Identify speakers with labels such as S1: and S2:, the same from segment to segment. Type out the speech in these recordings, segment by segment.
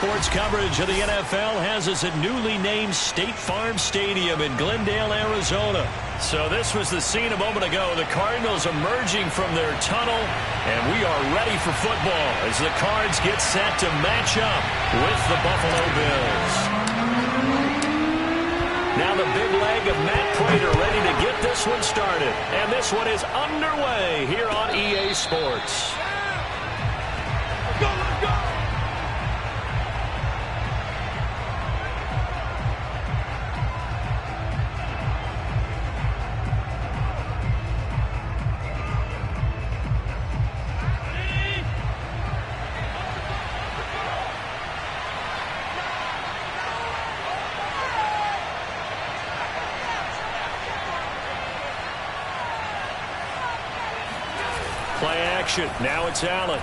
S1: sports coverage of the NFL has us at newly named State Farm Stadium in Glendale, Arizona. So this was the scene a moment ago. The Cardinals emerging from their tunnel, and we are ready for football as the Cards get set to match up with the Buffalo Bills. Now the big leg of Matt Pratt ready to get this one started. And this one is underway here on EA Sports.
S2: Let's go, let's go!
S1: Play action. Now it's Allen.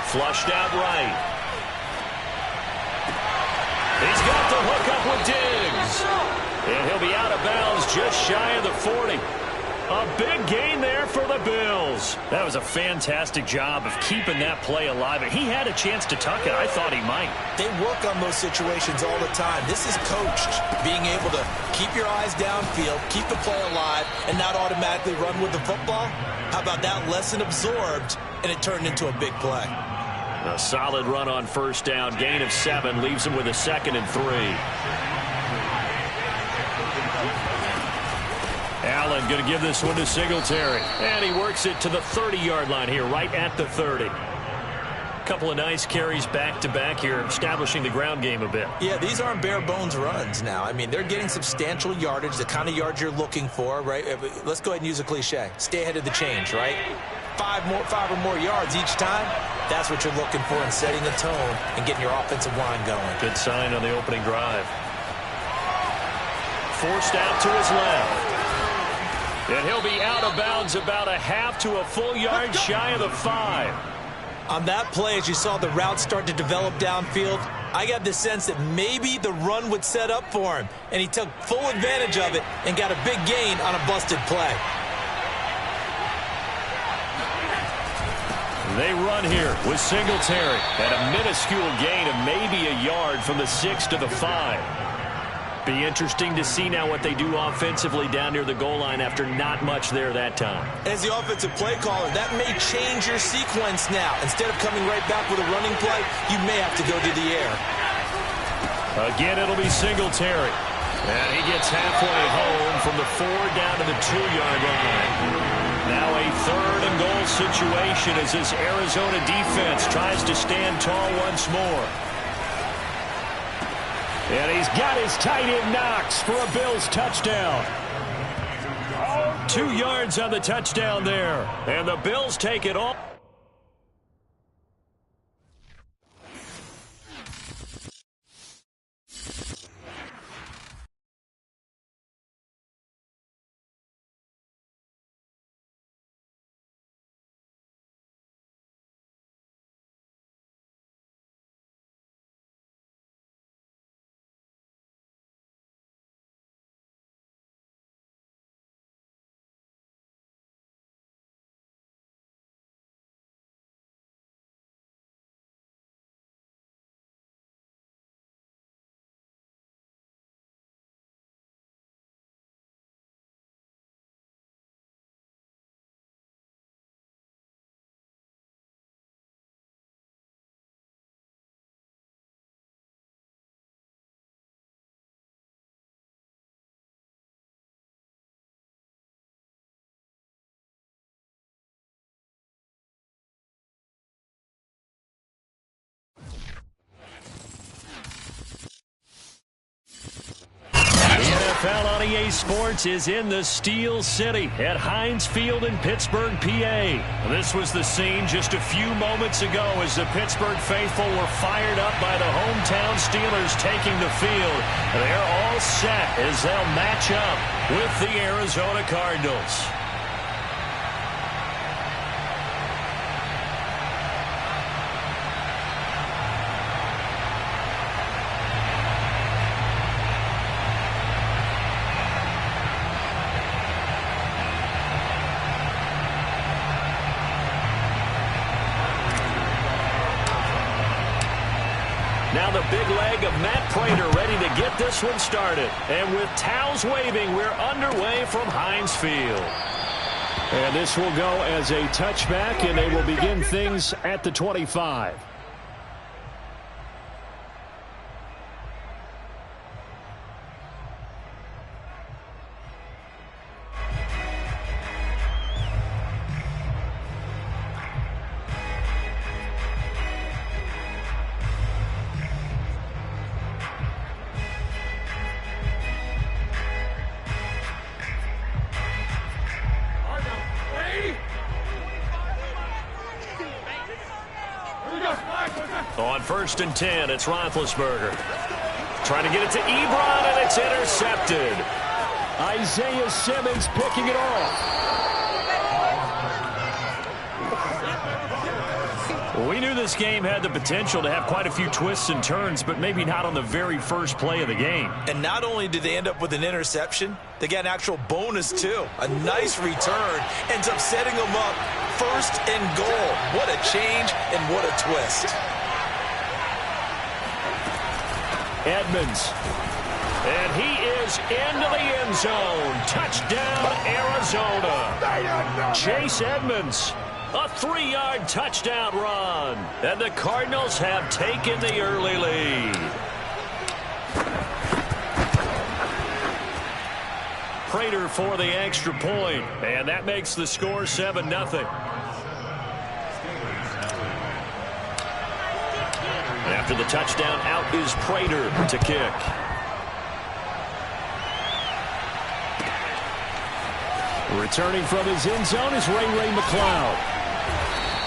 S1: Flushed out right. He's got the hook up with Diggs. And he'll be out of bounds just shy of the 40. A big gain there for the Bills. That was a fantastic job of keeping that play alive. And he had a chance to tuck it. I thought he might.
S3: They work on those situations all the time. This is coached, being able to keep your eyes downfield, keep the play alive, and not automatically run with the football. How about that lesson absorbed, and it turned into a big play.
S1: A solid run on first down. Gain of 7 leaves him with a 2nd and 3. Allen going to give this one to Singletary. And he works it to the 30-yard line here, right at the 30. Couple of nice carries back-to-back here, establishing the ground game a bit.
S3: Yeah, these aren't bare-bones runs now. I mean, they're getting substantial yardage, the kind of yards you're looking for, right? Let's go ahead and use a cliche. Stay ahead of the change, right? 5 or more yards each time. That's what you're looking for in setting the tone and getting your offensive line going.
S1: Good sign on the opening drive. Forced out to his left. And he'll be out of bounds about a half to a full yard shy of the 5.
S3: On that play, as you saw the route start to develop downfield, I got the sense that maybe the run would set up for him. And he took full advantage of it and got a big gain on a busted play.
S1: They run here with Singletary at a minuscule gain of maybe a yard from the 6 to the 5. Be interesting to see now what they do offensively down near the goal line after not much there that time.
S3: As the offensive play caller, that may change your sequence now. Instead of coming right back with a running play, you may have to go to the air.
S1: Again, it'll be Singletary. And he gets halfway home from the 4 down to the 2-yard line. Now a 3rd and goal situation as this Arizona defense tries to stand tall once more. And he's got his tight end Knox for a Bills touchdown. 2 yards on the touchdown there. And the Bills take it all. NFL on EA Sports is in the Steel City at Heinz Field in Pittsburgh, PA. This was the scene just a few moments ago as the Pittsburgh faithful were fired up by the hometown Steelers taking the field. They're all set as they'll match up with the Arizona Cardinals. the big leg of Matt Prater ready to get this one started. And with towels waving, we're underway from Heinz Field. And this will go as a touchback, and they will begin things at the 25. On 1st and 10, it's Roethlisberger. Trying to get it to Ebron, and it's intercepted. Isaiah Simmons picking it off. We knew this game had the potential to have quite a few twists and turns, but maybe not on the very first play of the game.
S3: And not only did they end up with an interception, they got an actual bonus, too. A nice return ends up setting them up 1st and goal. What a change and what a twist.
S1: Edmonds. And he is into the end zone. Touchdown, Arizona. Chase Edmonds. A 3-yard touchdown run. And the Cardinals have taken the early lead. Prater for the extra point. And that makes the score 7-0. After the touchdown, out is Prater to kick. Returning from his end zone is Ray McLeod.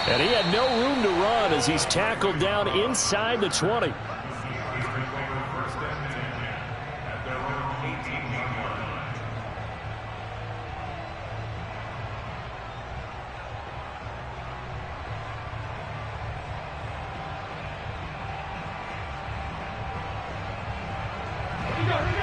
S1: And he had no room to run as he's tackled down inside the 20.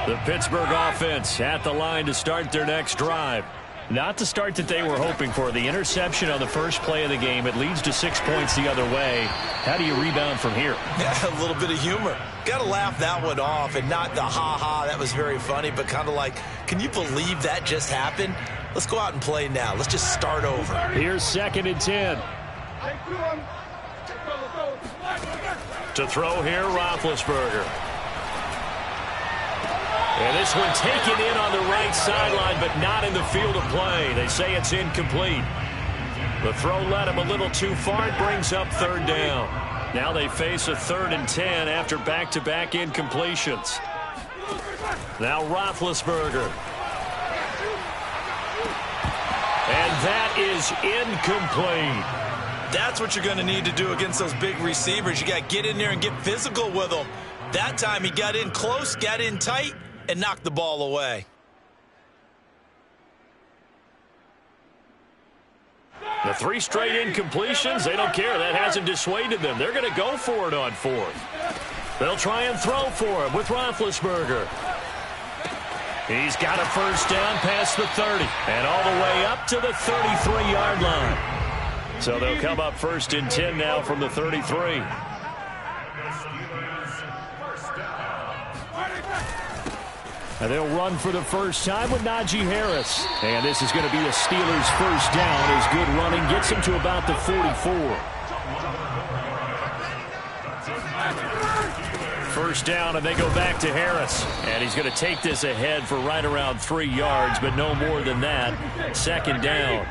S1: The Pittsburgh offense at the line to start their next drive. Not the start that they were hoping for. The interception on the first play of the game. It leads to 6 points the other way. How do you rebound from here?
S3: Yeah, a little bit of humor. Got to laugh that one off, and not the ha-ha, that was very funny, but kind of like, can you believe that just happened? Let's go out and play now. Let's just start over.
S1: Here's 2nd and 10. To throw here, Roethlisberger. And this one taken in on the right sideline, but not in the field of play. They say it's incomplete. The throw led him a little too far. It brings up 3rd down. Now they face a 3rd and 10 after back-to-back incompletions. Now Roethlisberger. And that is incomplete.
S3: That's what you're going to need to do against those big receivers. You got to get in there and get physical with them. That time he got in close, got in tight, and knocked the ball away.
S1: The 3 straight incompletions, they don't care. That hasn't dissuaded them. They're going to go for it on 4th. They'll try and throw for him with Roethlisberger. He's got a 1st down past the 30 and all the way up to the 33-yard line. So they'll come up 1st and 10 now from the 33. And they'll run for the first time with Najee Harris. And this is going to be a Steelers 1st down as good running gets him to about the 44. 1st down, and they go back to Harris. And he's going to take this ahead for right around 3 yards, but no more than that. 2nd down.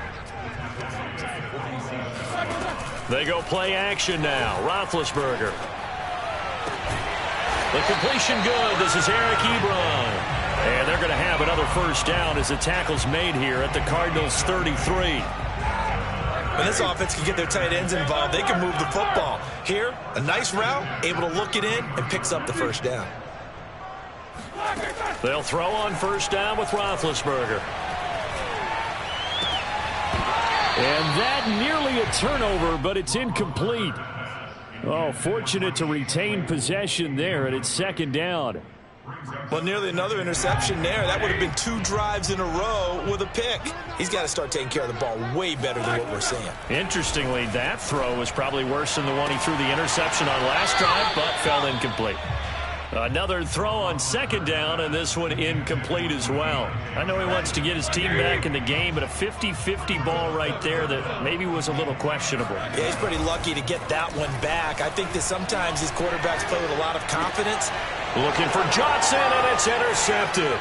S1: They go play action now. Roethlisberger. The completion good. This is Eric Ebron. And they're going to have another 1st down as the tackle's made here at the Cardinals' 33.
S3: When this offense can get their tight ends involved, they can move the football. Here, a nice route, able to look it in, and picks up the 1st down.
S1: They'll throw on 1st down with Roethlisberger. And that nearly a turnover, but it's incomplete. Oh, fortunate to retain possession there, and it's 2nd down.
S3: Well, nearly another interception there. That would have been 2 drives in a row with a pick. He's got to start taking care of the ball way better than what we're seeing.
S1: Interestingly, that throw was probably worse than the one he threw the interception on last drive, but fell incomplete. Another throw on second down, and this one incomplete as well. I know he wants to get his team back in the game, but a 50-50 ball right there that maybe was a little questionable.
S3: Yeah, he's pretty lucky to get that one back. I think that sometimes these quarterbacks play with a lot of confidence.
S1: Looking for Johnson, and it's intercepted.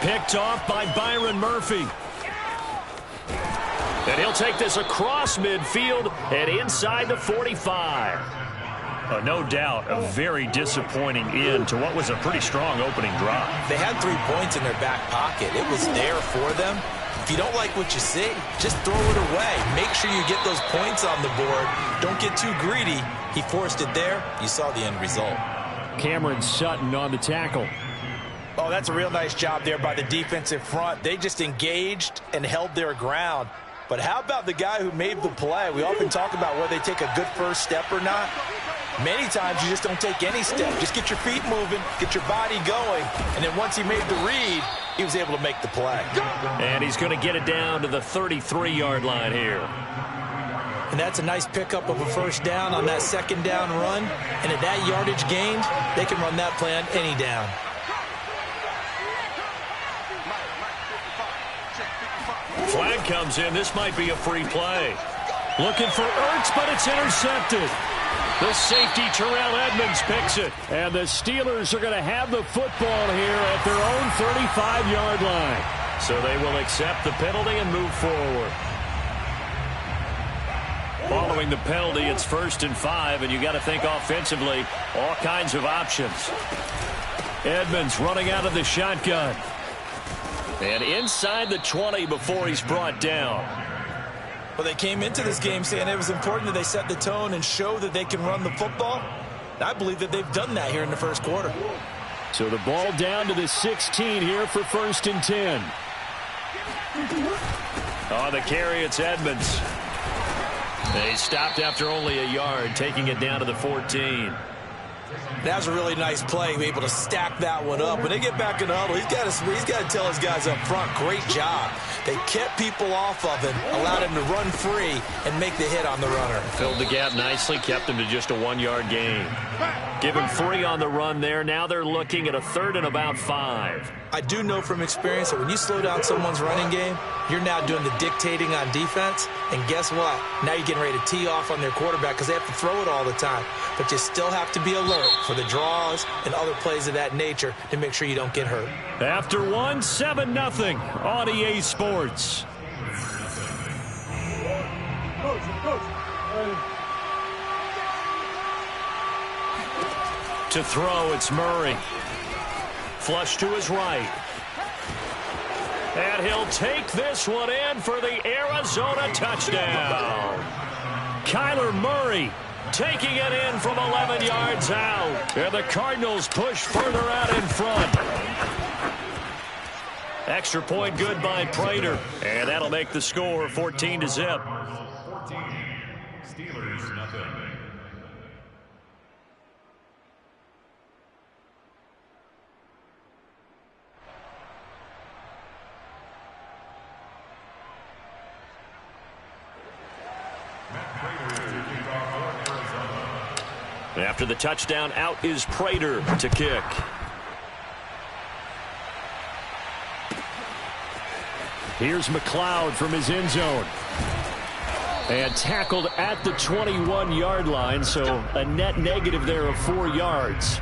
S1: Picked off by Byron Murphy. And he'll take this across midfield and inside the 45. No doubt a very disappointing end to what was a pretty strong opening drive.
S3: They had 3 points in their back pocket. It was there for them. If you don't like what you see, just throw it away. Make sure you get those points on the board. Don't get too greedy. He forced it there. You saw the end result.
S1: Cameron Sutton on the tackle.
S3: Oh, that's a real nice job there by the defensive front. They just engaged and held their ground. But how about the guy who made the play? We often talk about whether they take a good first step or not. Many times you just don't take any step. Just get your feet moving, get your body going, and then once he made the read, he was able to make the play.
S1: And he's going to get it down to the 33-yard line here.
S3: And that's a nice pickup of a first down on that second down run. And at that yardage gained, they can run that play on any down.
S1: Flag comes in. This might be a free play. Looking for Ertz, but it's intercepted. The safety, Terrell Edmonds, picks it. And the Steelers are going to have the football here at their own 35-yard line. So they will accept the penalty and move forward. Following the penalty, it's 1st and 5, and you got to think offensively, all kinds of options. Edmonds running out of the shotgun. And inside the 20 before he's brought down.
S3: Well, they came into this game saying it was important that they set the tone and show that they can run the football. I believe that they've done that here in the first quarter.
S1: So the ball down to the 16 here for 1st and 10. On the carry, it's Edmonds. They stopped after only a yard, taking it down to the 14.
S3: That was a really nice play, able to stack that one up. When they get back in the huddle, he's got to tell his guys up front, great job. They kept people off of him, allowed him to run free and make the hit on the runner.
S1: Filled the gap nicely, kept him to just a 1-yard gain. Give him 3 on the run there. Now they're looking at a 3rd and about 5.
S3: I do know from experience that when you slow down someone's running game, you're now doing the dictating on defense. And guess what? Now you're getting ready to tee off on their quarterback because they have to throw it all the time. But you still have to be alert for the draws and other plays of that nature to make sure you don't get hurt.
S1: After 1, 7-0 on EA Sports. To throw, it's Murray. Flush to his right. And he'll take this one in for the Arizona touchdown. Kyler Murray taking it in from 11 yards out. And the Cardinals push further out in front. Extra point good by Prater. And that'll make the score 14-0.
S2: 14, Steelers, nothing.
S1: After the touchdown, out is Prater to kick. Here's McLeod from his end zone. And tackled at the 21-yard line, so a net negative there of 4 yards.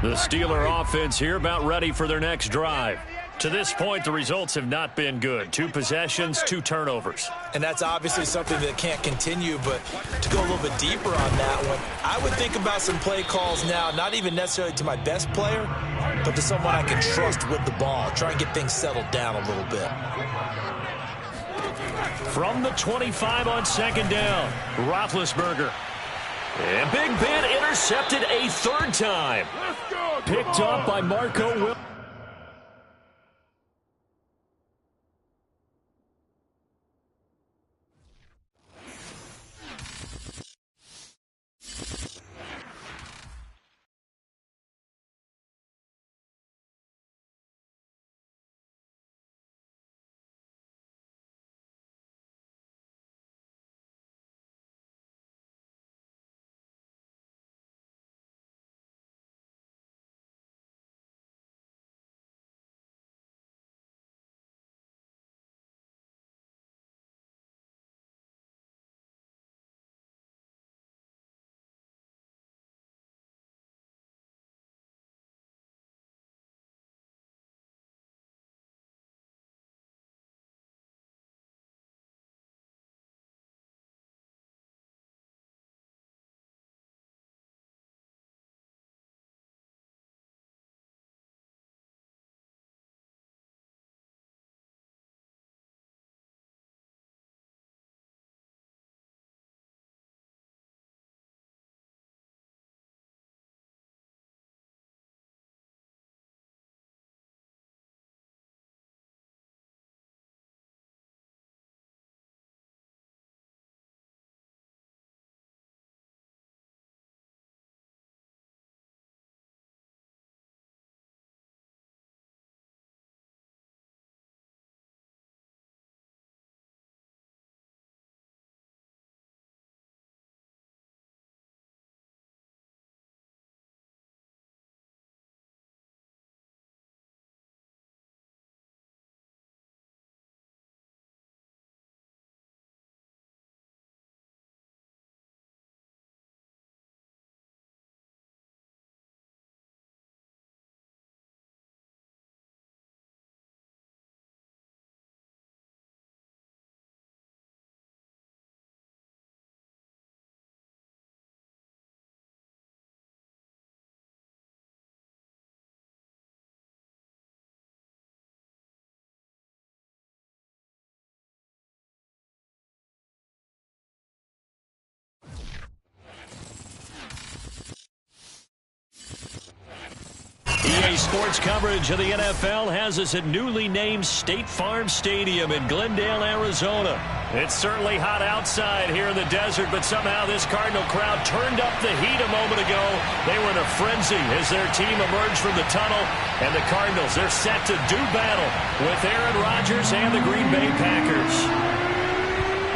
S1: The Steeler offense here about ready for their next drive. To this point, the results have not been good. 2 possessions, 2 turnovers.
S3: And that's obviously something that can't continue, but to go a little bit deeper on that one, I would think about some play calls now, not even necessarily to my best player, but to someone I can trust with the ball. Try and get things settled down a little bit.
S1: From the 25 on second down, Roethlisberger. And Big Ben intercepted a 3rd time. Picked up by Marco Williams. EA Sports coverage of the NFL has us at newly named State Farm Stadium in Glendale, Arizona. It's certainly hot outside here in the desert, but somehow this Cardinal crowd turned up the heat a moment ago. They were in a frenzy as their team emerged from the tunnel, and the Cardinals, they're set to do battle with Aaron Rodgers and the Green Bay Packers.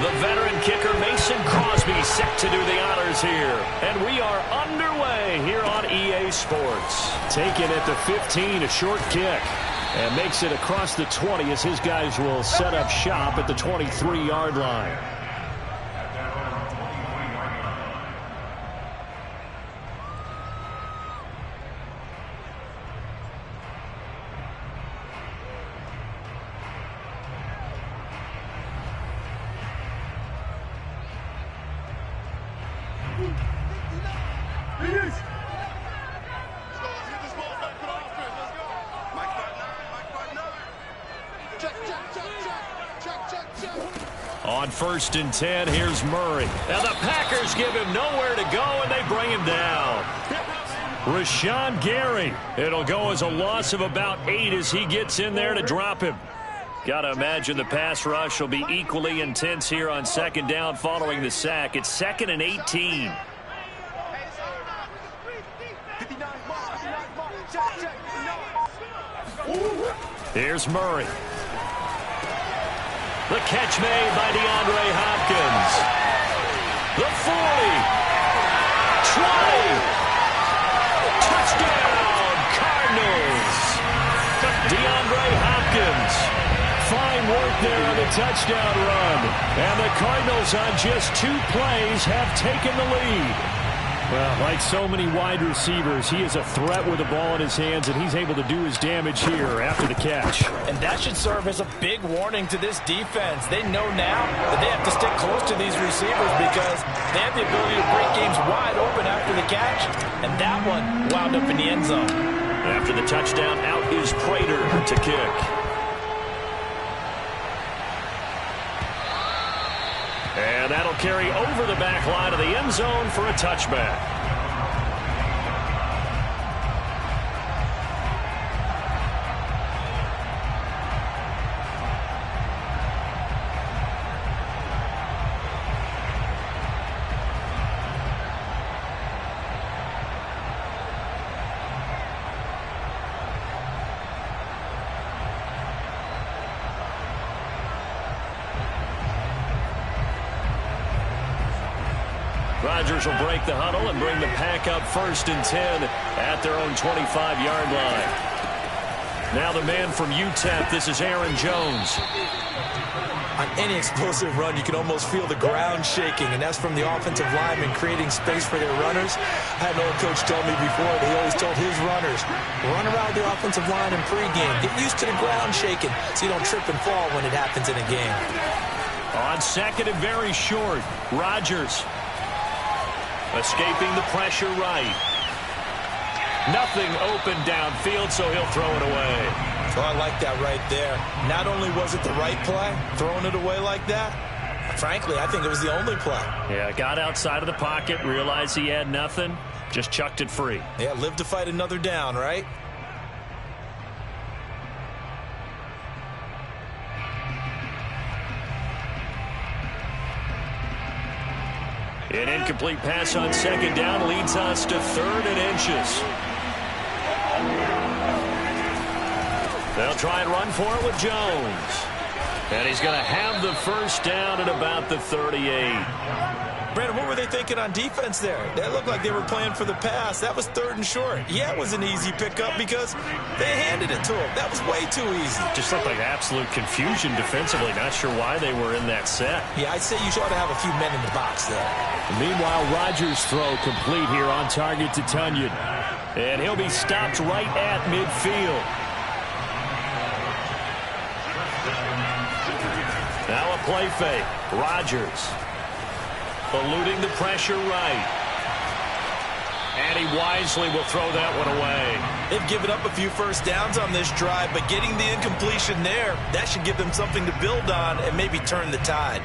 S1: The veteran kicker Mason Crosby set to do the honors here. And we are underway here on EA Sports.
S4: Taken at the 15, a short kick. And makes it across the 20 as his guys will set up shop at the 23-yard line.
S1: On 1st and 10, here's Murray. And the Packers give him nowhere to go, and they bring him down. Rashawn Gary. It'll go as a loss of about 8 as he gets in there to drop him. Got to imagine the pass rush will be equally intense here on 2nd down following the sack. It's 2nd and 18. Here's Murray. The catch made by DeAndre Hopkins. The 40. 20. Touchdown, Cardinals. DeAndre Hopkins. Fine work there on the touchdown run. And the Cardinals on just 2 plays have taken the lead.
S4: Well, like so many wide receivers, he is a threat with the ball in his hands, and he's able to do his damage here after the catch.
S3: And that should serve as a big warning to this defense. They know now that they have to stick close to these receivers because they have the ability to break games wide open after the catch. And that one wound up in the end zone.
S1: After the touchdown, out is Prater to kick. And that'll carry over the back line of the end zone for a touchback. Rodgers will break the huddle and bring the pack up 1st and 10 at their own 25-yard line. Now the man from UTEP, this is Aaron Jones.
S3: On any explosive run, you can almost feel the ground shaking, and that's from the offensive linemen creating space for their runners. I had an old coach tell me before, he always told his runners, run around the offensive line in pregame. Get used to the ground shaking so you don't trip and fall when it happens in a game.
S1: On 2nd and very short, Rodgers. Escaping the pressure right. Nothing open downfield, so he'll throw it away.
S3: Oh, I like that right there. Not only was it the right play, throwing it away like that, frankly, I think it was the only play.
S1: Yeah, got outside of the pocket, realized he had nothing, just chucked it free.
S3: Yeah, live to fight another down, right?
S1: An incomplete pass on 2nd down leads us to 3rd and inches. They'll try and run for it with Jones. And he's going to have the 1st down at about the 38.
S3: Brandon, what were they thinking on defense there? That looked like they were playing for the pass. That was 3rd and short. Yeah, it was an easy pickup because they handed it to him. That was way too easy.
S1: Just looked like absolute confusion defensively. Not sure why they were in that set.
S3: Yeah, I'd say you ought to have a few men in the box there.
S4: Meanwhile, Rodgers' throw complete here on target to Tunyon.
S1: And he'll be stopped right at midfield. Now a play fake. Rodgers eluding the pressure right. And he wisely will throw that one away.
S3: They've given up a few 1st downs on this drive, but getting the incompletion there, that should give them something to build on and maybe turn the tide.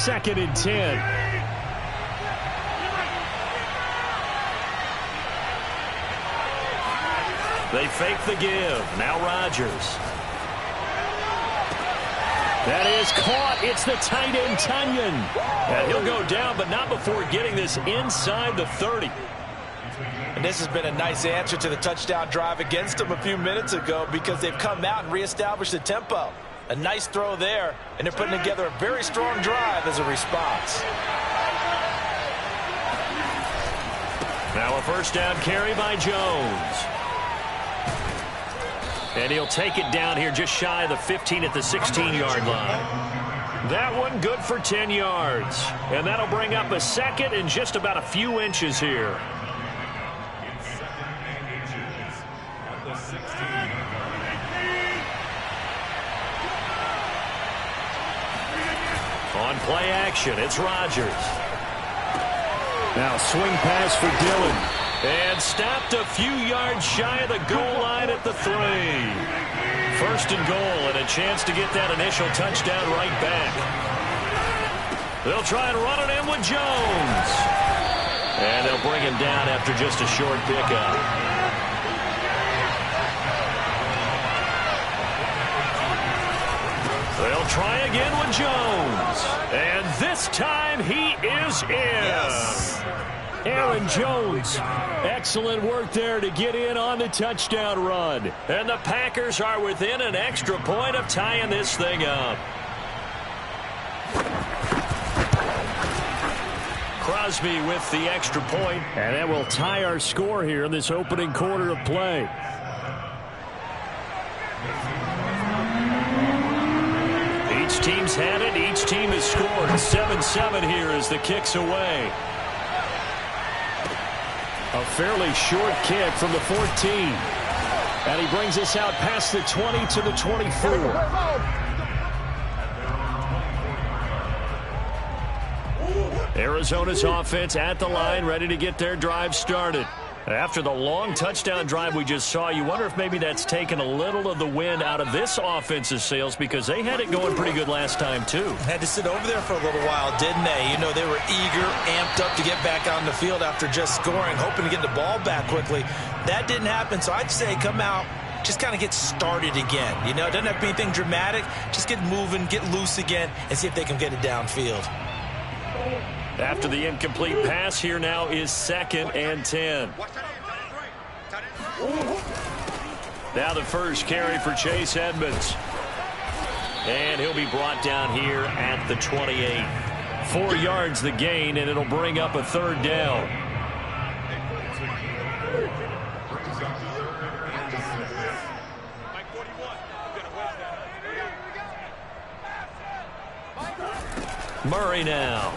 S4: 2nd and 10.
S1: They fake the give. Now Rodgers. That is caught. It's the tight end, Tunyon. And he'll go down, but not before getting this inside the 30.
S3: And this has been a nice answer to the touchdown drive against them a few minutes ago because they've come out and reestablished the tempo. A nice throw there, and they're putting together a very strong drive as a response.
S1: Now a first down carry by Jones. And he'll take it down here just shy of the 15 at the 16-yard line. That one good for 10 yards. And that'll bring up a second and just about a few inches here. On play action, it's Rodgers.
S4: Now swing pass for Dillon.
S1: And stopped a few yards shy of the goal line at the 3. First and goal and a chance to get that initial touchdown right back. They'll try and run it in with Jones. And they'll bring him down after just a short pickup. They'll try again with Jones. And this time he is in.
S3: Yes.
S1: Aaron Jones, excellent work there to get in on the touchdown run. And the Packers are within an extra point of tying this thing up. Crosby with the extra point.
S4: And that will tie our score here in this opening quarter of play.
S1: Each team's had it. Each team has scored. 7-7 here as the kick's away.
S4: A fairly short kick from the 14. And he brings us out past the 20 to the 24.
S1: Arizona's offense at the line, ready to get their drive started. After the long touchdown drive we just saw, you wonder if maybe that's taken a little of the wind out of this offense's sails because they had it going pretty good last time, too.
S3: Had to sit over there for a little while, didn't they? You know, they were eager, amped up to get back out on the field after just scoring, hoping to get the ball back quickly. That didn't happen, so I'd say come out, just kind of get started again. You know, it doesn't have to be anything dramatic. Just get moving, get loose again, and see if they can get it downfield.
S1: After the incomplete pass, here now is 2nd and 10. Now the first carry for Chase Edmonds. And he'll be brought down here at the 28. 4 yards the gain, and it'll bring up a 3rd down. Murray now.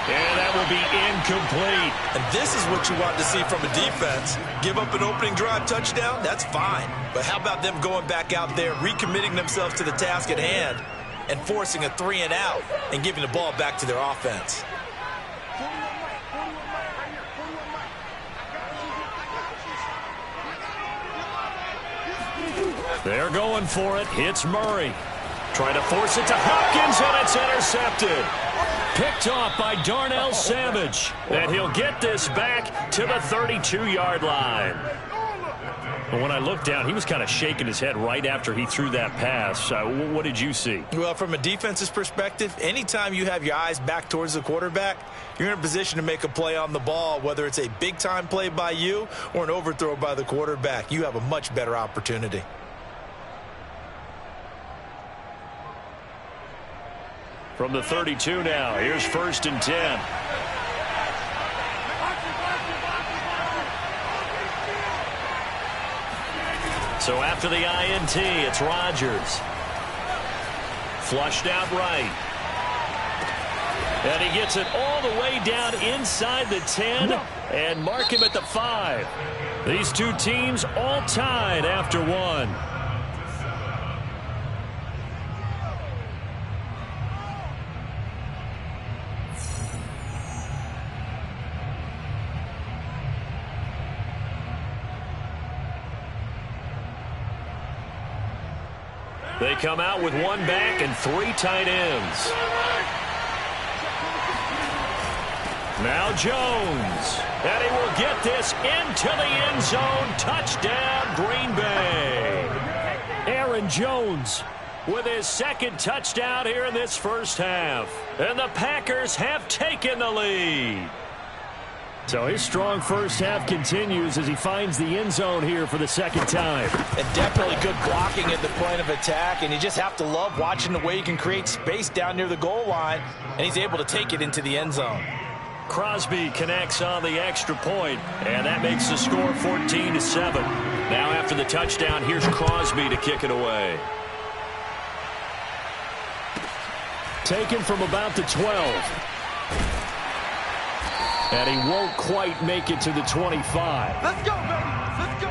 S1: And that will be incomplete.
S3: And this is what you want to see from a defense. Give up an opening drive touchdown, that's fine. But how about them going back out there, recommitting themselves to the task at hand, and forcing a 3-and-out and giving the ball back to their offense.
S1: They're going for it. It's Murray. Trying to force it to Hopkins, and it's intercepted. Picked off by Darnell Savage. And he'll get this back to the 32-yard line. But when I looked down, he was kind of shaking his head right after he threw that pass. What did you see?
S3: Well, from a defense's perspective, anytime you have your eyes back towards the quarterback, you're in a position to make a play on the ball, whether it's a big-time play by you or an overthrow by the quarterback. You have a much better opportunity.
S1: From the 32 now, here's 1st and 10. So after the INT, it's Rodgers. Flushed out right. And he gets it all the way down inside the 10 and mark him at the 5. These two teams all tied after one. They come out with one back and 3 tight ends. Now Jones. And he will get this into the end zone. Touchdown, Green Bay. Aaron Jones with his second touchdown here in this first half. And the Packers have taken the lead. So his strong first half continues as he finds the end zone here for the second time.
S3: And definitely good blocking at the point of attack, and you just have to love watching the way he can create space down near the goal line, and he's able to take it into the end zone.
S1: Crosby connects on the extra point, and that makes the score 14-7. Now after the touchdown, here's Crosby to kick it away. Taken from about the 12. And he won't quite make it to the 25.
S5: Let's go, baby. Let's go.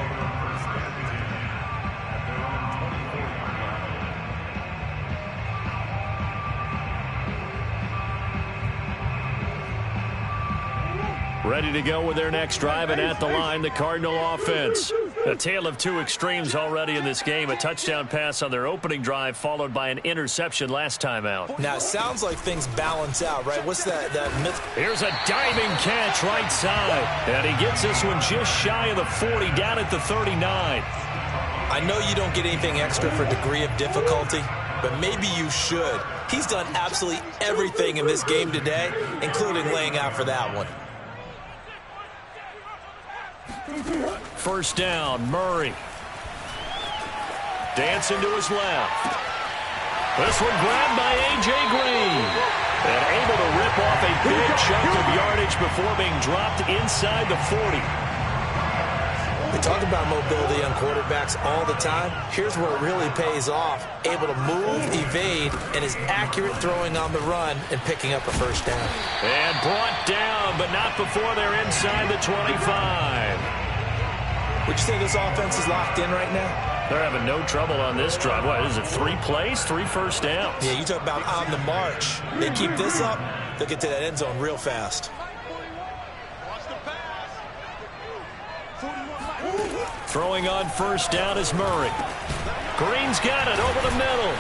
S1: Ready to go with their next drive, and at the line, the Cardinal offense. A tale of two extremes already in this game. A touchdown pass on their opening drive, followed by an interception last time out.
S3: Now, it sounds like things balance out, right? What's that myth?
S1: Here's a diving catch right side. And he gets this one just shy of the 40, down at the 39.
S3: I know you don't get anything extra for degree of difficulty, but maybe you should. He's done absolutely everything in this game today, including laying out for that one.
S1: First down, Murray. Dancing to his left. This one grabbed by A.J. Green. And able to rip off a big chunk of yardage before being dropped inside the 40.
S3: We talk about mobility on quarterbacks all the time. Here's where it really pays off. Able to move, evade, and is accurate throwing on the run and picking up a first down.
S1: And brought down, but not before they're inside the 25.
S3: Would you say this offense is locked in right now?
S1: They're having no trouble on this drive. What is it, 3 plays, 3 first downs?
S3: Yeah, you talk about on the march. They keep this up, they'll get to that end zone real fast.
S1: Throwing on first down is Murray. Green's got it over the middle.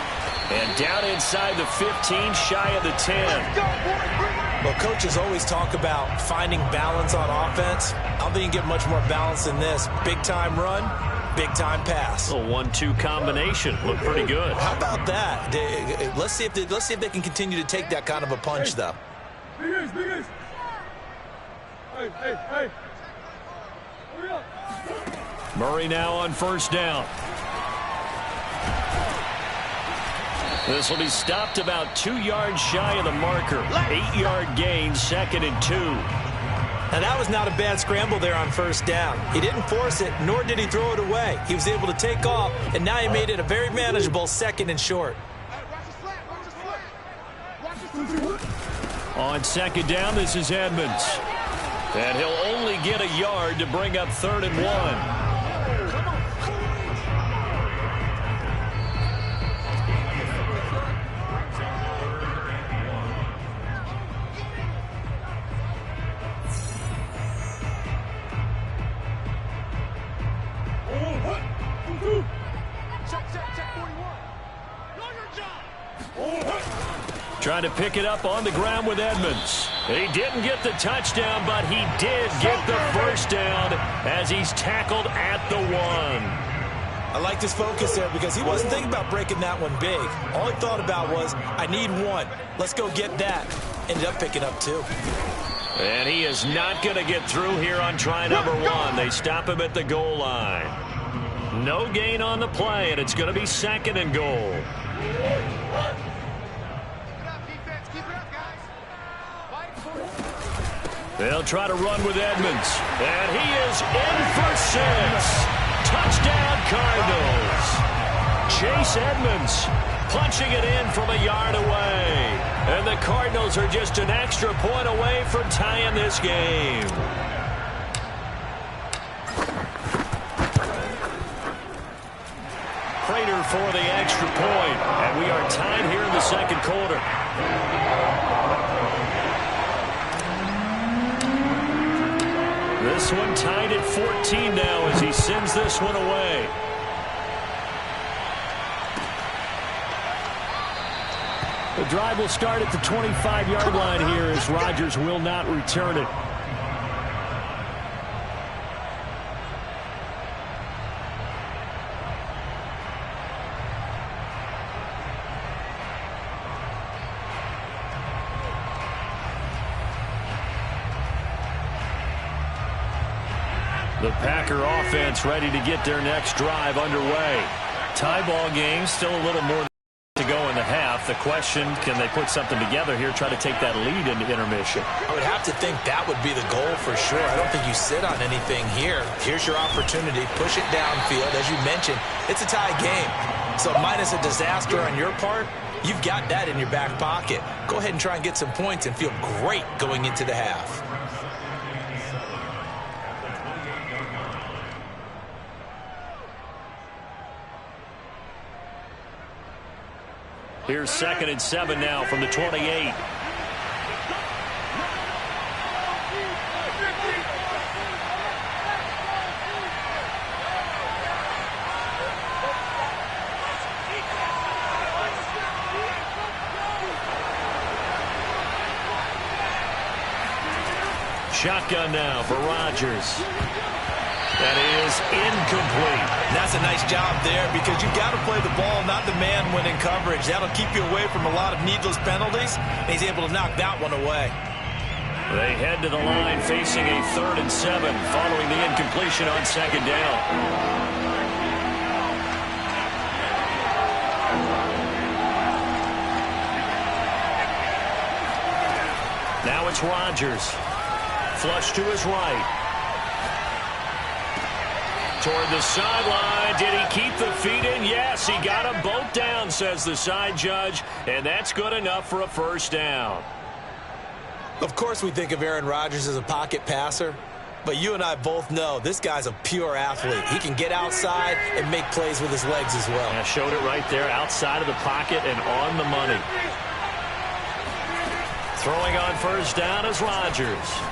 S1: And down inside the 15, shy of the 10.
S3: Well, coaches always talk about finding balance on offense. I don't think you can get much more balance than this. Big-time run, big-time pass.
S1: A 1-2 combination. Look pretty good.
S3: How about that? Let's see if they can continue to take that kind of a punch, though.
S5: Hey. Hurry up.
S1: Murray now on first down. This will be stopped about 2 yards shy of the marker. 8-yard gain, 2nd and 2.
S3: Now, that was not a bad scramble there on first down. He didn't force it, nor did he throw it away. He was able to take off, and now he made it a very manageable 2nd and short.
S1: On 2nd down, this is Edmonds. And he'll only get a yard to bring up 3rd and 1. Trying to pick it up on the ground with Edmonds. He didn't get the touchdown, but he did get the first down as he's tackled at the 1.
S3: I liked his focus there because he wasn't thinking about breaking that one big. All he thought about was, I need 1. Let's go get that. Ended up picking up 2.
S1: And he is not going to get through here on try number 1. They stop him at the goal line. No gain on the play, and it's going to be 2nd and goal. They'll try to run with Edmonds. And he is in for 6. Touchdown, Cardinals. Chase Edmonds punching it in from a yard away. And the Cardinals are just an extra point away from tying this game. Prater for the extra point. And we are tied here in the 2nd quarter. This one tied at 14 now as he sends this one away.
S4: drive will start at the 25-yard line here as Rodgers will not return it. The Packer offense ready to get their next drive underway. Tie ball game, still a little more to go in the half. The question, can they put something together here, try to take that lead into intermission?
S3: I would have to think that would be the goal for sure. I don't think you sit on anything here. Here's your opportunity. Push it downfield. As you mentioned, it's a tie game. So minus a disaster on your part, you've got that in your back pocket. Go ahead and try and get some points and feel great going into the half.
S4: Here's 2nd and 7 now from the 28. Shotgun now for Rodgers. That is incomplete.
S3: That's a nice job there because you've got to play the ball, not the man when in coverage. That'll keep you away from a lot of needless penalties, and he's able to knock that one away.
S4: They head to the line facing a 3rd and 7 following the incompletion on 2nd down. Now it's Rodgers. Flush to his right. Toward the sideline. Did he keep the feet in? Yes, he got them both down, says the side judge, and that's good enough for a 1st down.
S3: Of course we think of Aaron Rodgers as a pocket passer, but you and I both know this guy's a pure athlete. He can get outside and make plays with his legs as well.
S4: I showed it right there, outside of the pocket and on the money. Throwing on 1st down is Rodgers.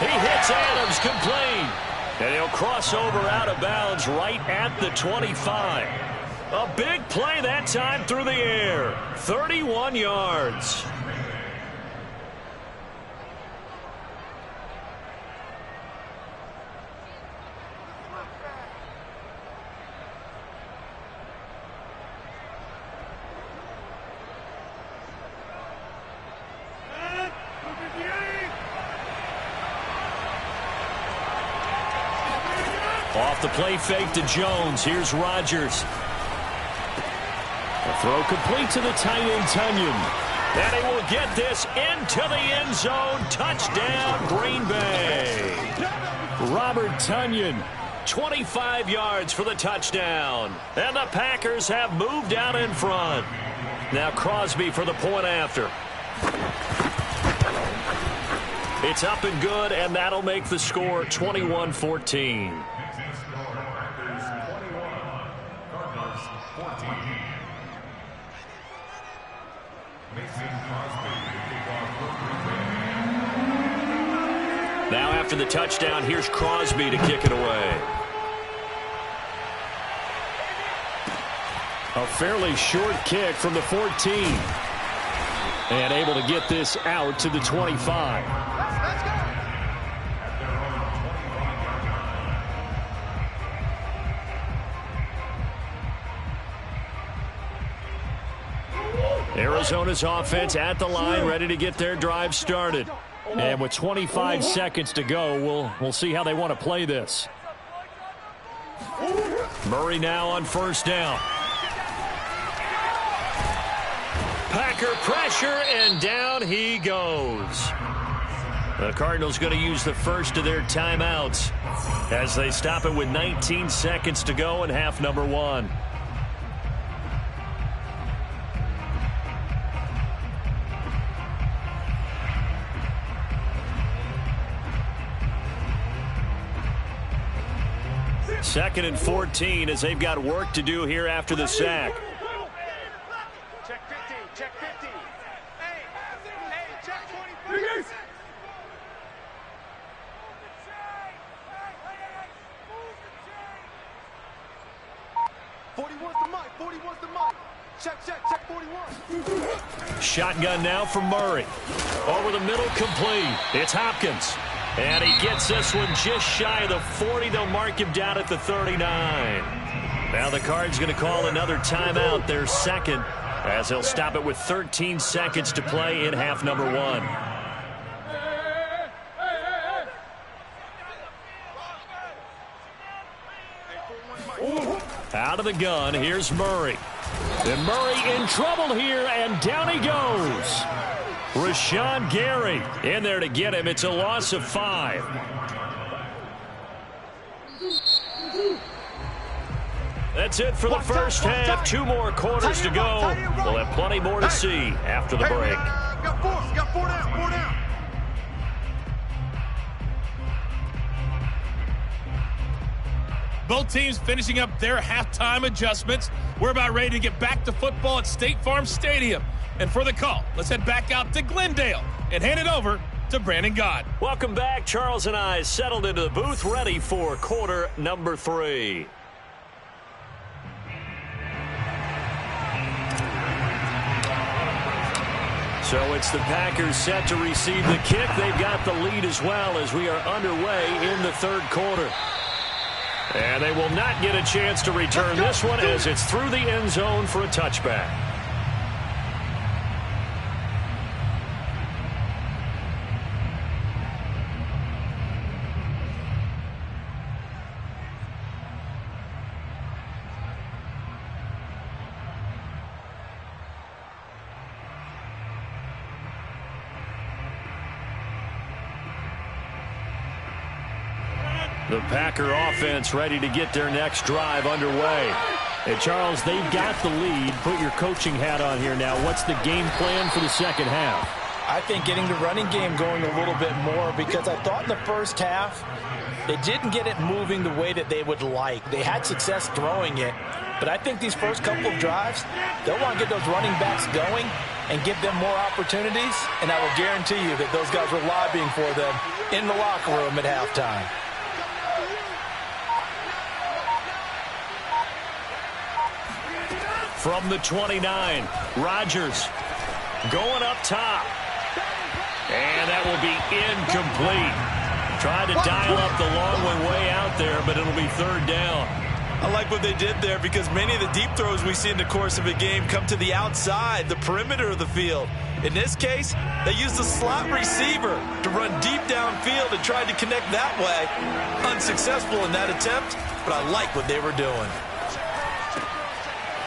S4: He hits Adams complete. And he'll cross over out of bounds right at the 25. A big play that time through the air. 31 yards. Off the play fake to Jones. Here's Rodgers. A throw complete to the tight end, Tunyon. And he will get this into the end zone. Touchdown, Green Bay. Robert Tunyon, 25 yards for the touchdown. And the Packers have moved out in front. Now Crosby for the point after. It's up and good, and that'll make the score 21-14. Now after the touchdown, here's Crosby to kick it away. A fairly short kick from the 14. And able to get this out to the 25. Arizona's offense at the line, ready to get their drive started. And with 25 seconds to go, we'll see how they want to play this. Murray now on 1st down. Packer pressure, and down he goes. The Cardinals going to use the first of their timeouts as they stop it with 19 seconds to go in half number 1. Second and 14 as they've got work to do here after the sack.
S5: Check 50, check 50. Hey, check 23. 40 wants the mic, 40 wants the mic. check 41.
S1: Shotgun now from Murray. Over the middle, complete. It's Hopkins. And he gets this one just shy of the 40. They'll mark him down at the 39. Now the Cards going to call another timeout, their second, as he'll stop it with 13 seconds to play in half number 1. Out of the gun, here's Murray. And Murray in trouble here, and down he goes. Rashawn Gary in there to get him. It's a loss of 5. That's it for the first half. 2 more quarters to go. We'll have plenty more to see after the break.
S5: Got 4 down.
S6: Both teams finishing up their halftime adjustments. We're about ready to get back to football at State Farm Stadium. And for the call, let's head back out to Glendale and hand it over to Brandon Gott.
S1: Welcome back. Charles and I settled into the booth, ready for quarter number 3. So it's the Packers set to receive the kick. They've got the lead as well as we are underway in the third quarter. And they will not get a chance to return this one as it's through the end zone for a touchback. The Packer offense ready to get their next drive underway. And Charles, they've got the lead. Put your coaching hat on here now. What's the game plan for the second half?
S3: I think getting the running game going a little bit more, because I thought in the first half they didn't get it moving the way that they would like. They had success throwing it, but I think these first couple of drives, they'll want to get those running backs going and give them more opportunities, and I will guarantee you that those guys were lobbying for them in the locker room at halftime.
S1: From the 29, Rodgers going up top. And that will be incomplete. Tried to dial up the long one way out there, but it'll be third down.
S3: I like what they did there, because many of the deep throws we see in the course of a game come to the outside, the perimeter of the field. In this case, they used the slot receiver to run deep downfield and tried to connect that way. Unsuccessful in that attempt, but I like what they were doing.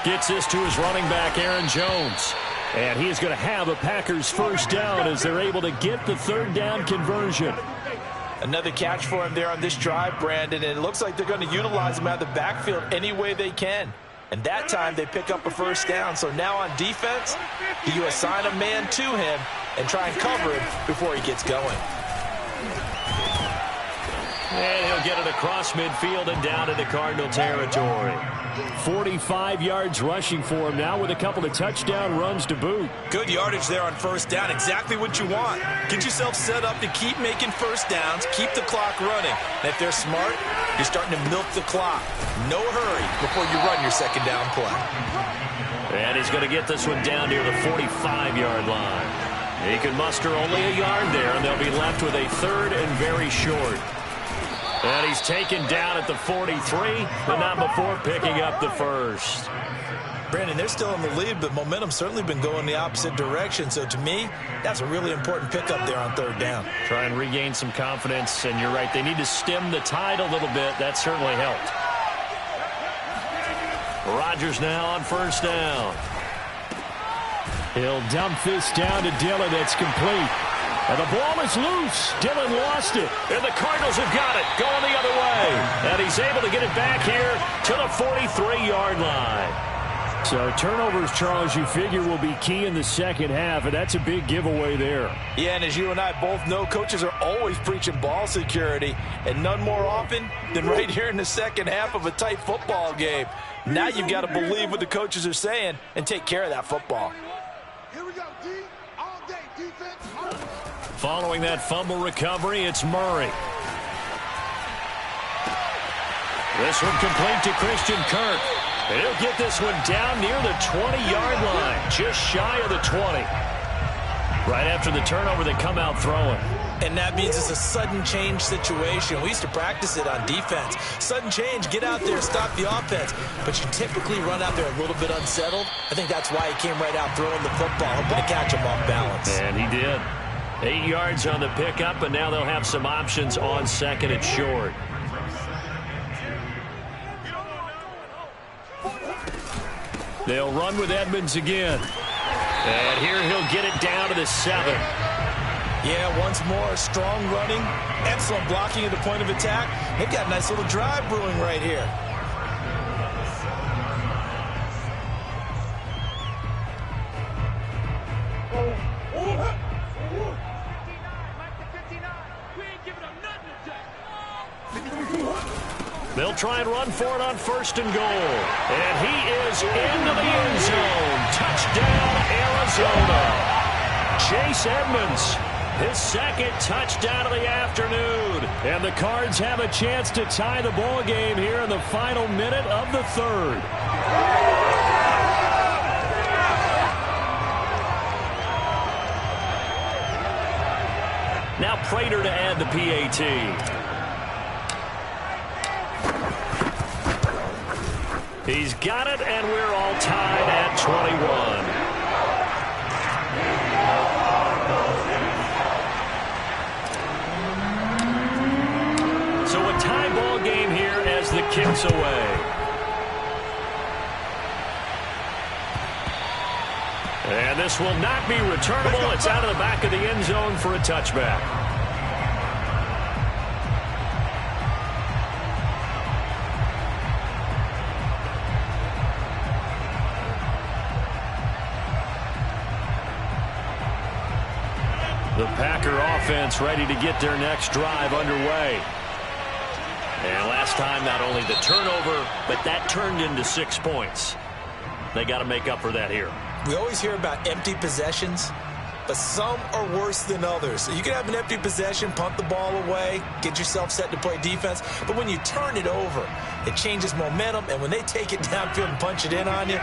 S1: Gets this to his running back, Aaron Jones. And he's going to have a Packers first down as they're able to get the third down conversion.
S3: Another catch for him there on this drive, Brandon, and it looks like they're going to utilize him out of the backfield any way they can. And that time they pick up a first down. So now on defense, do you assign a man to him and try and cover him before he gets going?
S1: And he'll get it across midfield and down into Cardinal territory. 45 yards rushing for him now with a couple of touchdown runs to boot.
S3: Good yardage there on first down. Exactly what you want. Get yourself set up to keep making first downs, keep the clock running. And if they're smart, you're starting to milk the clock. No hurry before you run your second down play.
S1: And he's going to get this one down near the 45-yard line. He can muster only a yard there, and they'll be left with a third and very short. And he's taken down at the 43, but not before picking up the first.
S3: Brandon, they're still in the lead, but momentum's certainly been going the opposite direction. So to me, that's a really important pickup there on third down.
S1: Try and regain some confidence, and you're right. They need to stem the tide a little bit. That certainly helped. Rodgers now on first down.
S4: He'll dump this down to Dillon. That's complete. And the ball is loose. Dillon lost it.
S1: And the Cardinals have got it. Going the other way. And he's able to get it back here to the 43-yard line.
S4: So turnovers, Charles, you figure will be key in the second half, and that's a big giveaway there.
S3: Yeah, and as you and I both know, coaches are always preaching ball security, and none more often than right here in the second half of a tight football game. Now you've got to believe what the coaches are saying and take care of that football.
S5: Here we go, D. All day, defense.
S1: Following that fumble recovery, it's Murray. This one complete to Christian Kirk.
S4: And he'll get this one down near the 20-yard line, just shy of the 20. Right after the turnover, they come out throwing.
S3: And that means it's a sudden change situation. We used to practice it on defense. Sudden change, get out there, stop the offense. But you typically run out there a little bit unsettled. I think that's why he came right out throwing the football, hoping to catch him off balance.
S4: And he did. 8 yards on the pickup, and now they'll have some options on second and short. They'll run with Edmonds again. And here he'll get it down to the 7.
S3: Yeah, once more, strong running, excellent blocking at the point of attack. They've got a nice little drive brewing right here.
S4: They'll try and run for it on 1st and goal. And he is into the end zone. Touchdown, Arizona. Chase Edmonds, his 2nd touchdown of the afternoon. And the Cards have a chance to tie the ball game here in the final minute of the 3rd. Now Prater to add the PAT. He's got it, and we're all tied at 21. So a tie ball game here as the kick's away. And this will not be returnable. It's out of the back of the end zone for a touchback. The Packer offense ready to get their next drive underway. And last time, not only the turnover, but that turned into 6 points. They got to make up for that here.
S3: We always hear about empty possessions, but some are worse than others. So you can have an empty possession, punt the ball away, get yourself set to play defense. But when you turn it over, it changes momentum. And when they take it downfield and punch it in on you,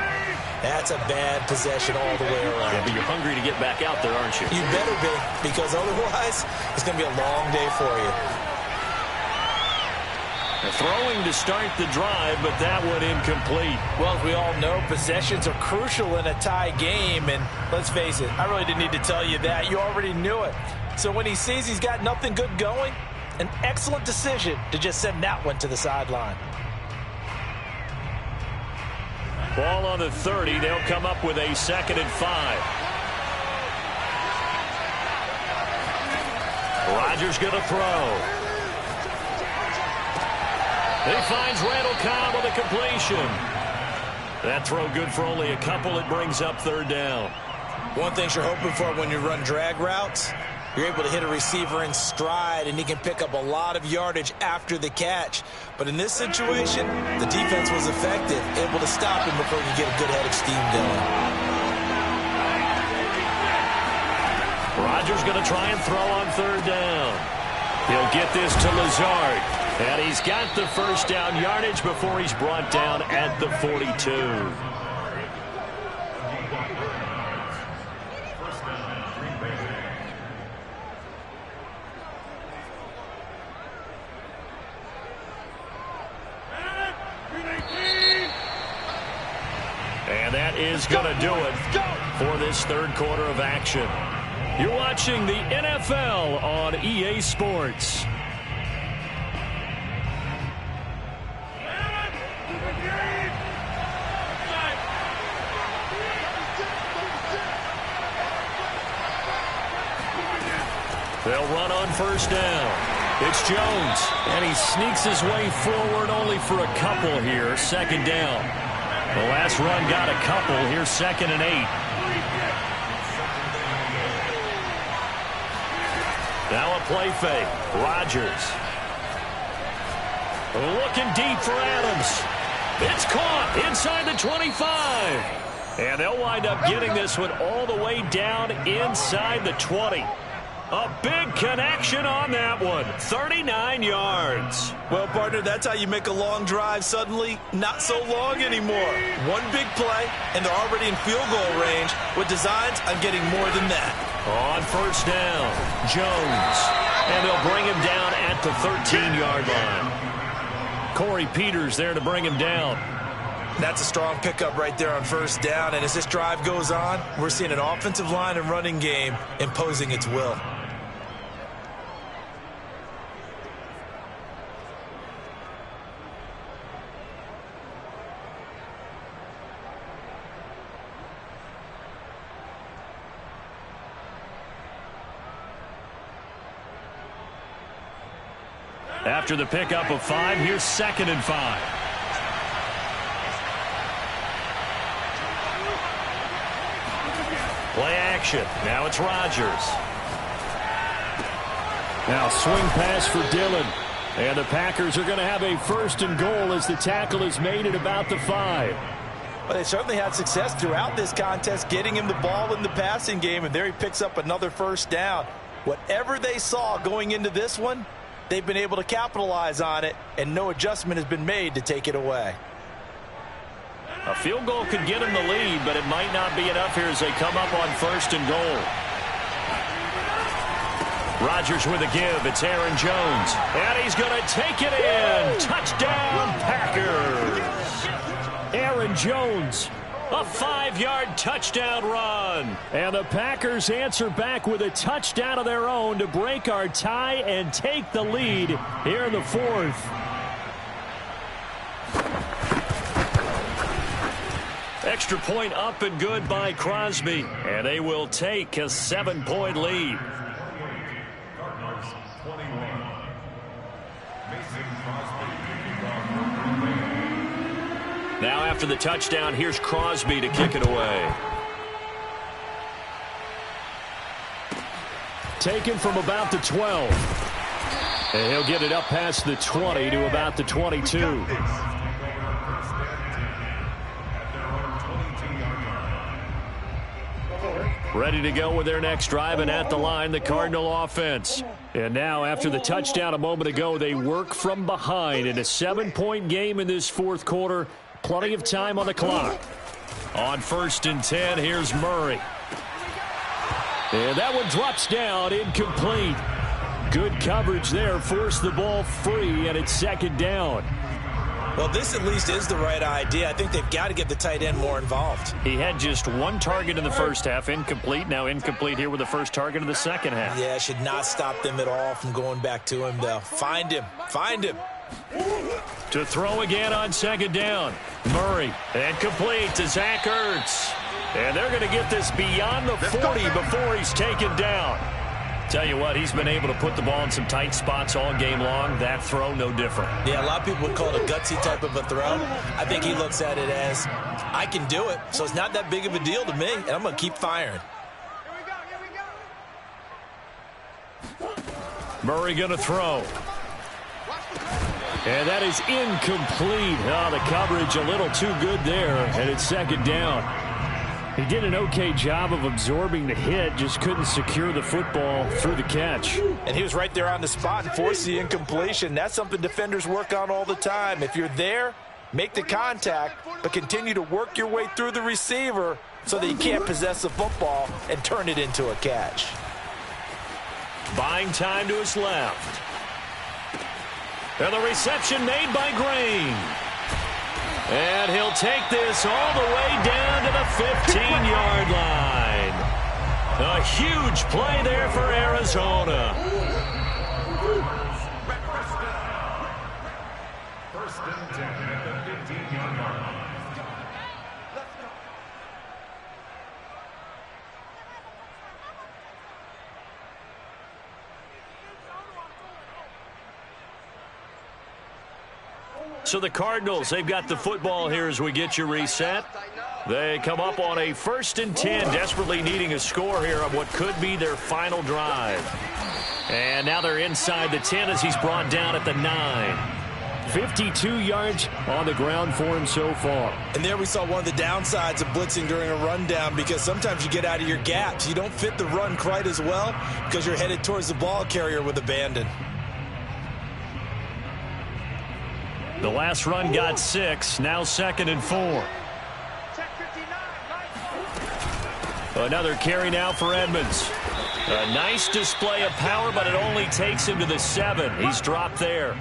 S3: that's a bad possession all the way around.
S4: Yeah, but you're hungry to get back out there, aren't you?
S3: You better be, because otherwise it's going to be a long day for you.
S4: Throwing to start the drive, but that one incomplete.
S3: Well, as we all know, possessions are crucial in a tie game. And let's face it, I really didn't need to tell you that. You already knew it. So when he sees he's got nothing good going, an excellent decision to just send that one to the sideline.
S4: Ball on the 30. They'll come up with a 2nd and 5. Rodgers going to throw. He finds Randall Cobb with a completion. That throw good for only a couple. It brings up 3rd down.
S3: One thing you're hoping for when you run drag routes, you're able to hit a receiver in stride, and he can pick up a lot of yardage after the catch. But in this situation, the defense was effective, able to stop him before he could get a good head of steam going.
S4: Rodgers going to try and throw on 3rd down. He'll get this to Lazard. And he's got the 1st down yardage before he's brought down at the 42. And that is going to do it for this 3rd quarter of action. You're watching the NFL on EA Sports. They'll run on 1st down. It's Jones, and he sneaks his way forward only for a couple here. 2nd down. The last run got a couple. Here's 2nd and 8. Now a play fake. Rodgers. Looking deep for Adams. It's caught inside the 25. And they'll wind up getting this one all the way down inside the 20. A big connection on that one. 39 yards.
S3: Well, partner, that's how you make a long drive suddenly not so long anymore. One big play, and they're already in field goal range with designs on getting more than that.
S4: On first down, Jones. And they'll bring him down at the 13-yard line. Corey Peters there to bring him down.
S3: That's a strong pickup right there on first down. And as this drive goes on, we're seeing an offensive line and running game imposing its will.
S4: After the pickup of 5, here's 2nd and 5. Play action. Now it's Rodgers. Now swing pass for Dillon. And the Packers are going to have a 1st and goal as the tackle is made at about the 5.
S3: Well, they certainly had success throughout this contest getting him the ball in the passing game, and there he picks up another 1st down. Whatever they saw going into this one, they've been able to capitalize on it, and no adjustment has been made to take it away.
S4: A field goal could get him the lead, but it might not be enough here as they come up on 1st and goal. Rodgers with a give. It's Aaron Jones. And he's going to take it in. Touchdown, Packers. Aaron Jones. A 5-yard touchdown run. And the Packers answer back with a touchdown of their own to break our tie and take the lead here in the 4th. Extra point up and good by Crosby. And they will take a 7-point lead.
S2: Cardinals 21. Mason Crosby.
S4: Now after the touchdown, here's Crosby to kick it away. Taken from about the 12. And he'll get it up past the 20 to about the 22. Ready to go with their next drive, and at the line, the Cardinal offense. And now, after the touchdown a moment ago, they work from behind in a 7-point game in this 4th quarter. Plenty of time on the clock. On 1st and 10, here's Murray. And that one drops down, incomplete. Good coverage there, forced the ball free, and it's 2nd down.
S3: Well, this at least is the right idea. I think they've got to get the tight end more involved.
S4: He had just 1 target in the 1st half, incomplete. Now incomplete here with the 1st target of the 2nd half.
S3: Yeah, should not stop them at all from going back to him, though. Find him. Find him.
S4: To throw again on 2nd down. Murray, and complete to Zach Ertz. And they're going to get this beyond the 40 before he's taken down. Tell you what, he's been able to put the ball in some tight spots all game long. That throw, no different.
S3: Yeah, a lot of people would call it a gutsy type of a throw. I think he looks at it as, I can do it, so it's not that big of a deal to me, and I'm going to keep firing.
S4: Murray going to throw. And that is incomplete. Oh, the coverage a little too good there, and it's 2nd down. He did an okay job of absorbing the hit, just couldn't secure the football through the catch.
S3: And he was right there on the spot and forced the incompletion. That's something defenders work on all the time. If you're there, make the contact, but continue to work your way through the receiver so that you can't possess the football and turn it into a catch.
S4: Buying time to his left. And the reception made by Green. And he'll take this all the way down to the 15-yard line. A huge play there for Arizona.
S2: 1st and 10 at the 15-yard line.
S4: So the Cardinals, they've got the football here as we get you reset. They come up on a 1st and 10, desperately needing a score here on what could be their final drive. And now they're inside the 10 as he's brought down at the 9. 52 yards on the ground for him so far.
S3: And there we saw one of the downsides of blitzing during a rundown, because sometimes you get out of your gaps. You don't fit the run quite as well because you're headed towards the ball carrier with abandon.
S1: The last run got 6, now 2nd and 4. Another carry now for Edmonds. A nice display of power, but it only takes him to the 7. He's dropped there.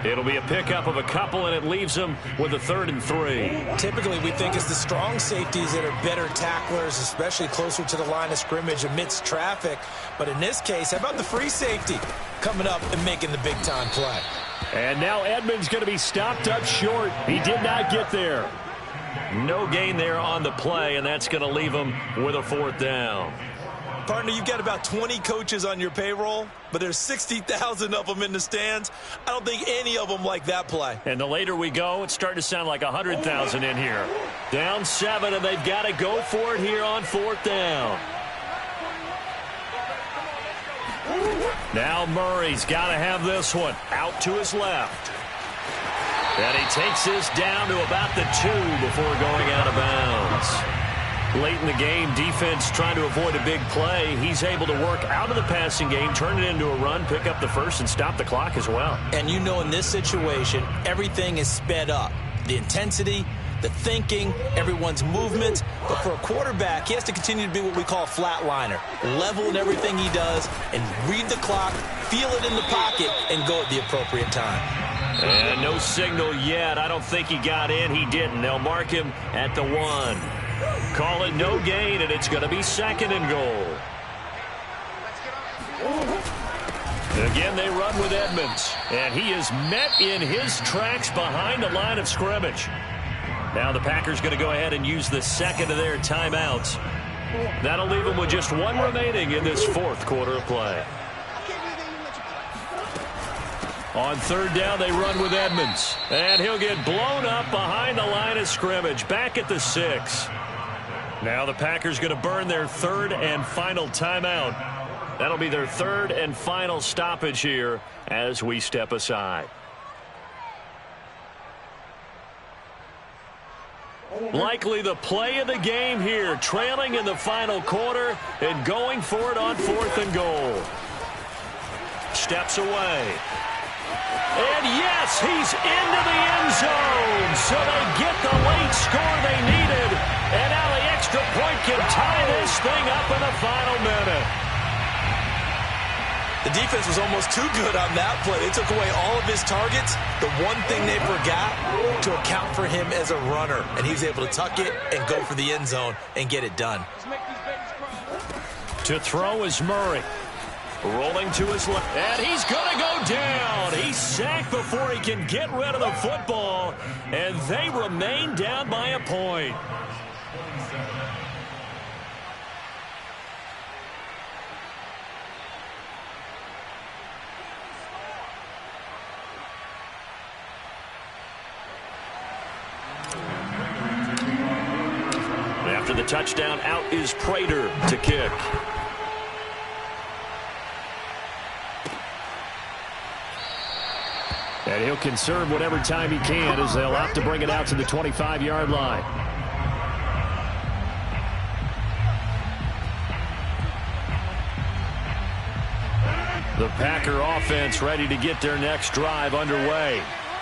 S1: It'll be a pickup of a couple, and it leaves him with a 3rd and 3.
S3: Typically, we think it's the strong safeties that are better tacklers, especially closer to the line of scrimmage amidst traffic. But in this case, how about the free safety coming up and making the big-time play?
S4: And now Edmonds going to be stopped up short. He did not get there.
S1: No gain there on the play, and that's going to leave him with a 4th down.
S3: Partner, you've got about 20 coaches on your payroll, but there's 60,000 of them in the stands. I don't think any of them like that play.
S1: And the later we go, it's starting to sound like 100,000 in here. Down 7, and they've got to go for it here on 4th down. Now Murray's got to have this one out to his left. And he takes this down to about the 2 before going out of bounds. Late in the game, defense trying to avoid a big play. He's able to work out of the passing game, turn it into a run, pick up the 1st, and stop the clock as well.
S3: And you know, in this situation, everything is sped up. The intensity, the thinking, everyone's movement. But for a quarterback, he has to continue to be what we call a flatliner. Level in everything he does and read the clock, feel it in the pocket, and go at the appropriate time.
S1: And no signal yet. I don't think he got in. He didn't. They'll mark him at the 1. Call it no gain, and it's going to be 2nd and goal. Again, they run with Edmonds, and he is met in his tracks behind the line of scrimmage. Now the Packers going to go ahead and use the 2nd of their timeouts. That'll leave them with just 1 remaining in this 4th quarter of play. On 3rd down, they run with Edmonds, and he'll get blown up behind the line of scrimmage, back at the 6. Now the Packers going to burn their 3rd and final timeout. That'll be their 3rd and final stoppage here as we step aside. Likely the play of the game here, trailing in the final quarter and going for it on 4th and goal. Steps away. And yes, he's into the end zone. So they get the late score they needed. And now the extra point can tie this thing up in the final minute.
S3: The defense was almost too good on that play. They took away all of his targets. The one thing they forgot, to account for him as a runner. And he was able to tuck it and go for the end zone and get it done.
S1: To throw is Murray. Rolling to his left, and he's going to go down. He's sacked before he can get rid of the football, and they remain down by a point. After the touchdown, out is Prater to kick.
S4: And he'll conserve whatever time he can as they'll opt to bring it out to the 25-yard line. The Packer offense ready to get their next drive underway.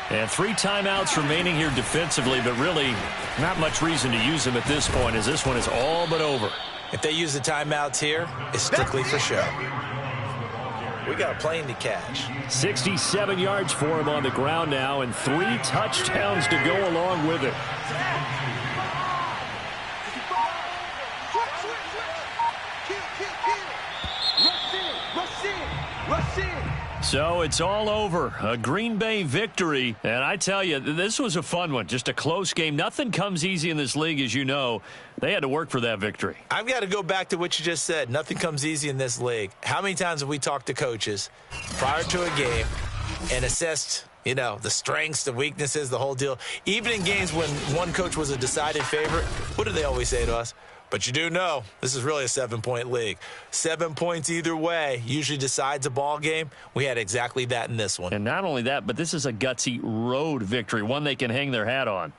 S4: And 3 timeouts remaining here defensively, but really not much reason to use them at this point, as this one is all but over.
S3: If they use the timeouts here, it's strictly for show. We got a plane to catch.
S4: 67 yards for him on the ground now, and 3 touchdowns to go along with it. So it's all over. A Green Bay victory. And I tell you, this was a fun one. Just a close game. Nothing comes easy in this league, as you know. They had to work for that victory.
S3: I've got to go back to what you just said. Nothing comes easy in this league. How many times have we talked to coaches prior to a game and assessed, you know, the strengths, the weaknesses, the whole deal? Even in games when one coach was a decided favorite, what do they always say to us? But you do know this is really a 7-point league. 7 points either way usually decides a ball game. We had exactly that in this one.
S4: And not only that, but this is a gutsy road victory, one they can hang their hat on.